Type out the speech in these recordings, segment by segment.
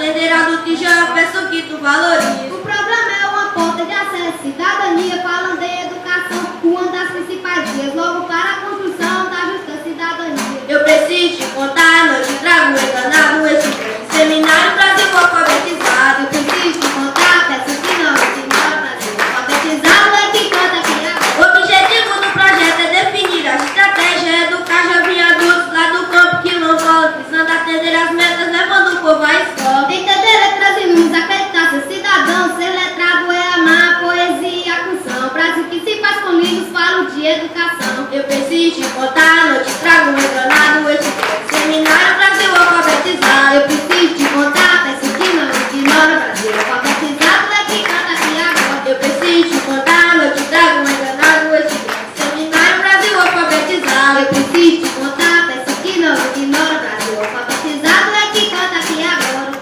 atender adulto e já peço que tu valorize. O programa é uma porta de acesso, cidadania, falando em educação, uma das principais vias, logo para a construção da justa cidadania. Eu preciso te contar, não te trago enganado, esse seminário Brasil alfabetizado. Eu preciso te contar, peço que não ignora, Brasil alfabetizado é que canta aqui agora. O objetivo do projeto é definir a estratégia, educar jovens adultos lá do campo que não voltam, precisando atender as metas, levando o povo à escola. Entender letras e números, acreditar ser cidadão, ser letrado é amar a poesia e a função. Brasil que se faz com livros, falo de educação. Eu preciso te contar, não te trago enganado, esse seminário Brasil alfabetizado. Eu preciso te contar, peço que não ignora, Brasil alfabetizado é que canta aqui agora. Eu preciso te contar, não te trago enganado, esse seminário Brasil alfabetizado. Eu preciso te contar, peço que não ignora, Brasil alfabetizado é que canta aqui agora.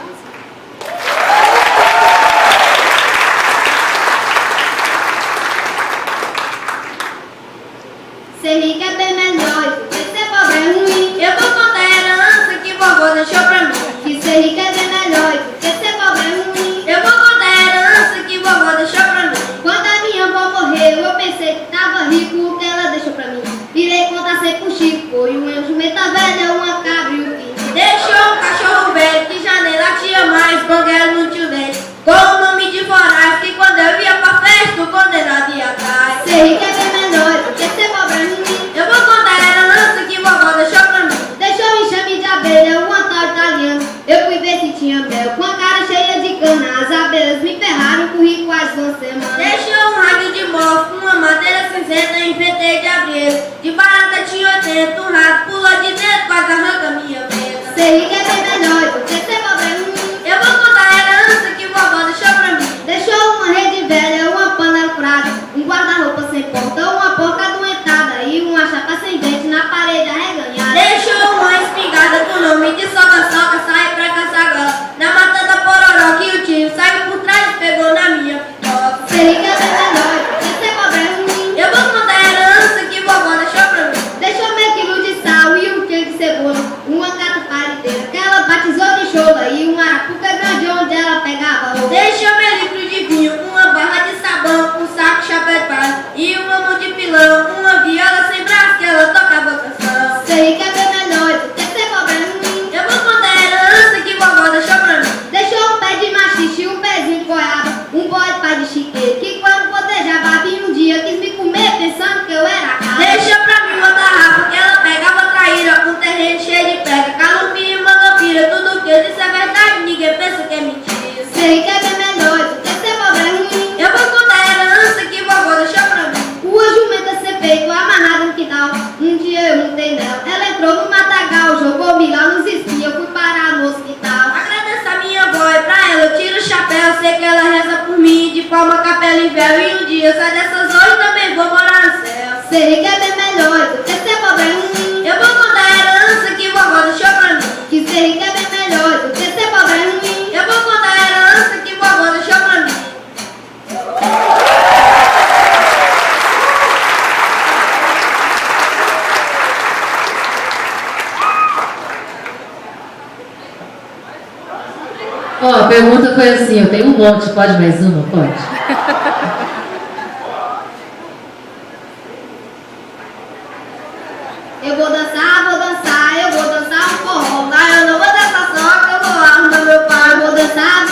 Ser rico é bem melhor, e ser pobre é ruim. Eu vou contar a herança que vovô deixou pra mim. Que ser rico é bem melhor, e ser pobre é ruim. Eu vou contar a herança que vovó deixou pra mim. Quando a minha avó morreu, eu pensei que tava rico, o que ela deixou pra mim. Virei conta sem pro Chico, foi uma jumenta velha, uma cabra e um pinto. Deixou um cachorro velho que já nem latia mais, banguela não tinha dente. Com o nome de Voraz, que quando eu ia pra festa, o condenado ia atrás. Ser rico é bem melhor, porque ser pobre é ruim. Eu vou contar a herança que vovó deixou pra mim. Deixou um enxame de abelha, um tal italiano. Eu fui ver se tinha mel, com a cara cheia de cana. As abelhas me ferraram, corri quase uma semana. Deixou um rádio de mofo, uma madeira cinzenta, enfeitei de abril. De barata tinha 80, um rato pulou de dentro, quase arranca minha venda. Ser rico é bem melhor, porque ser pobre é ruim. Eu vou contar a herança que vovó deixou pra mim. Deixou uma rede velha, uma panela furada, um guarda-roupa sem porta, uma porca adoentada e uma chapa sem dente na parede arreganhada. Deixou uma espingarda com o nome de soca-soca, sai pra caçar gola. Na mata da pororó que o tio saiu por trás e pegou na minha piroca. Ser rico é bem melhor, porque ser pobre é ruim. Eu vou contar a herança que vovó deixou pra mim. Deixou meio quilo de sal e um quilo de cebola, uma catupariteira que ela batizou de chola e uma arapuca grande onde ela pegava ouro. Deixou meu litro de vinho, uma barra de sabão, um saco chapéu de palha e uma mão de pilão, uma viola sem braço que ela tocava canção. Ser rico é bem melhor, porque ser pobre é ruim. Eu vou contar a herança que vovó deixou pra mim. Deixou um pé de machixe, um pezinho de goiaba, um bode pai de chiqueiro que quando botejava vinha um dia quis me comer pensando que eu era cara. Deixou pra mim uma tarrafa que ela pegava traíra, um terreno cheio de pedra, calupia e mangampira, tudo que eu disse é verdade, ninguém pensa que é mentira. Ser rico é bem melhor, porque ser pobre é ruim. Eu vou contar a herança que vovó deixou pra mim. Uma jumenta ser feito amarrada no quintal, um dia eu montei nela, ela entrou no matagal, jogou milho nos espinhos, eu fui parar no hospital. Agradeço a minha avó e pra ela eu tiro o chapéu, sei que ela reza por mim, de palma, capela e véu, e um dia eu saio dessas hoje também vou morar no céu. Ser rico é bem melhor, porque ser pobre é ruim. Eu vou contar a herança que vovó deixou pra mim. Que ser rico é bem melhor, porque ser pobre é ruim. Eu vou contar a herança que vovó deixou pra mim. Ó, a pergunta foi assim, eu tenho um monte, pode mais uma? Pode. Eu vou dançar um forró. Lá eu não vou dançar só, que eu vou arrumar meu pai. Eu vou dançar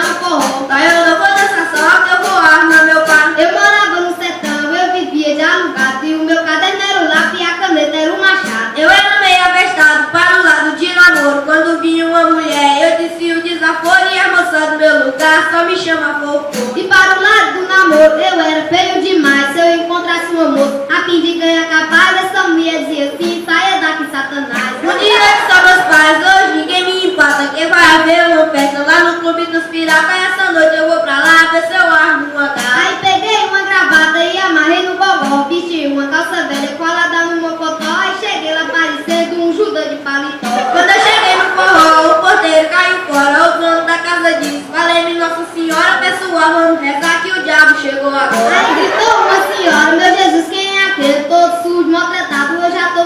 um forró. Lá eu não vou dançar só, que eu vou arrumar meu pai. Eu morava no sertão, eu vivia de alugado, e o meu caderno era o lápis e a caneta era o machado. Eu era meio avestado para o lado de namoro. Quando vinha uma mulher, eu disse o desaforo e a moça do meu lugar só me chama fofo. E para o lado do namoro, eu era feio demais. Se eu encontrasse uma moça a fim de ganhar capaz, essa mulher dizia assim, saia daqui, Satanás. Um dia que só meus pais, hoje ninguém me empata. Quem vai haver uma festa lá no clube dos piratas, essa noite eu vou pra lá ver se eu armo uma gata. Aí peguei uma gravata e amarrei no gogó, vesti uma calça velha colada no mocotó, e cheguei lá parecendo um Judas de paletó. Quando eu cheguei no forró, o porteiro caiu fora, o dono da casa disse, falei-me Nossa Senhora, pessoal, vamos rezar que o diabo chegou agora. Aí gritou uma senhora, meu Jesus, quem é aquele? Todo sujo, maltratado, eu já tô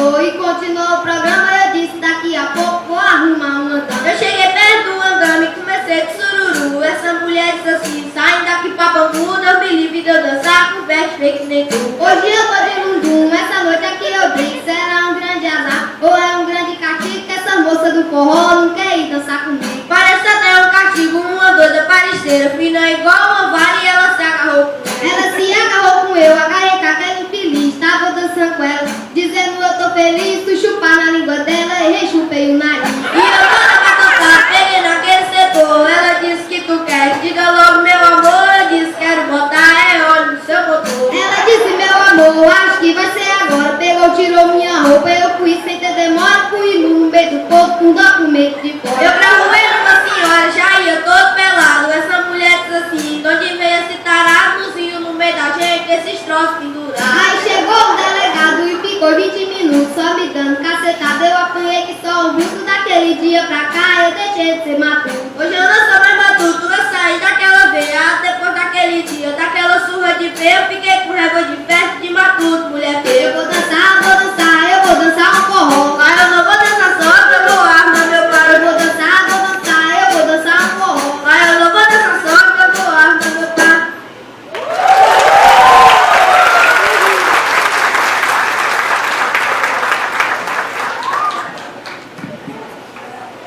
chegou e continuou o programa. Eu disse, daqui a pouco vou arrumar uma dama. Eu cheguei perto do andame e comecei de sururu. Essa mulher disse assim, saindo daqui pra bambu, Deus me livre de eu dançar com veste feio que nem tu. Hoje eu vou de lundum, essa noite aqui eu brinco. Será um grande azar ou é um grande castigo que essa moça do forró não quer ir dançar comigo. Parece até um castigo, uma doida paresteira, fina igual uma vara e ela se agarrou com Ela se agarrou com eu, agarrei com aquela infeliz. Tava dançando com ela, dizendo eu tô feliz. Fui chupar na língua dela e rechupei o nariz. E eu toda pra cantar, peguei naquele setor. Ela disse que tu quer, diga logo meu amor. Eu disse quero botar óleo no seu motor. Ela disse meu amor, acho que vai ser agora. Pegou, tirou minha roupa, eu fui sem ter demora. Fui no meio do povo com documento de fora. Eu pra rua uma senhora, já ia todo pelado. Essa mulher disse assim, de onde veio esse taradozinho no meio da gente, esses troços pendurados. Aí chegou o delegado e ficou 20 minutos só me dando cacetada. Eu apanhei que só um vulto. Daquele dia pra cá eu deixei de ser matuto. Hoje eu não sou mais matuto, eu saí daquela veia. Depois daquele dia, daquela surra de feio, eu fiquei com raiva de festa de matuto, mulher feia. Eu vou dançar, eu vou dançar um forró. Mas eu não vou dançar só, que eu vou armar meu pai. Eu vou dançar, eu vou dançar um forró. Mas eu não vou dançar só, que eu vou armar meu pai.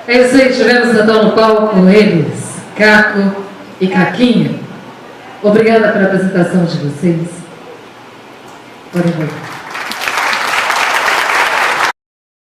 É isso aí, tivemos então no palco eles, Caco e Caquinho. Obrigada pela apresentação de vocês. Podem voltar.